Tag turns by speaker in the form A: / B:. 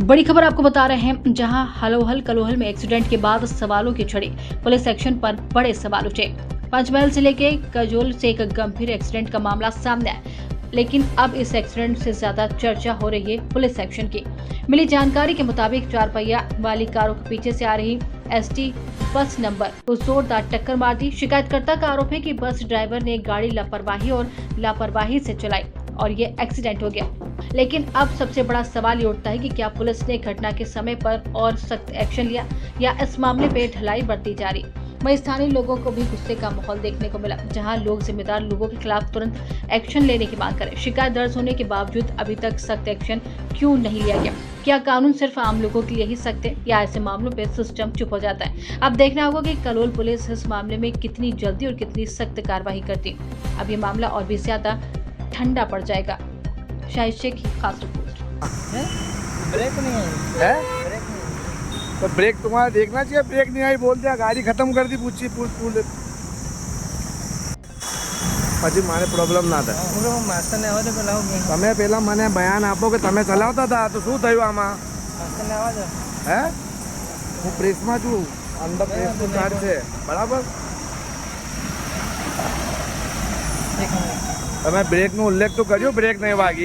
A: बड़ी खबर आपको बता रहे हैं, जहां हलोहल कलोहल में एक्सीडेंट के बाद सवालों की झड़ी, पुलिस एक्शन पर बड़े सवाल उठे। पंचमहल जिले के कजोल से एक गंभीर एक्सीडेंट का मामला सामने आया, लेकिन अब इस एक्सीडेंट से ज्यादा चर्चा हो रही है पुलिस एक्शन की। मिली जानकारी के मुताबिक 4 पहिया वाली कारों के पीछे से आ रही एसटी बस नंबर को जोरदार टक्कर मार दी। शिकायतकर्ता का आरोप है कि बस ड्राइवर ने गाड़ी लापरवाही से चलाई और ये एक्सीडेंट हो गया। लेकिन अब सबसे बड़ा सवाल ये उठता है कि क्या पुलिस ने घटना के समय पर और सख्त एक्शन लिया या इस मामले पे ढिलाई बरती जा रही। वहीं स्थानीय लोगों को भी गुस्से का माहौल देखने को मिला, जहां लोग जिम्मेदार लोगों के खिलाफ तुरंत एक्शन लेने की मांग करें। शिकायत दर्ज होने के बावजूद अभी तक सख्त एक्शन क्यों नहीं लिया गया? क्या कानून सिर्फ आम लोगों के लिए ही सख्त है या ऐसे मामलों पे सिस्टम चुप हो जाता है? अब देखना होगा कि कलोल पुलिस इस मामले में कितनी जल्दी और कितनी सख्त कार्रवाई करती। अब ये मामला और भी ज्यादा ठंडा पड़ जाएगा। शाहिद शेख की खास रिपोर्ट।
B: ब्रेक नहीं आई
C: है
B: ब्रेक नहीं
C: तो ब्रेक तुम्हारा देखना चाहिए, ब्रेक नहीं आई बोल दिया, गाड़ी खत्म कर दी पूछी પછી મારે પ્રોબ્લેમ ના થાય।
B: હું માસ્ટરને આવવા દે પેલા હું
C: તમે પહેલા મને બયાન આપો કે તમે ચલાવતા હતા તો શું થયું આમાં?
B: માસ્ટરને આવવા દે
C: હે હું પ્રેસમાં છું, અંદર પ્રેસનું ચાર્જ છે બરાબર।
B: એક મિનિટ
C: તમે બ્રેકનો ઉલ્લેખ તો કર્યો, બ્રેક નહીં વાગી।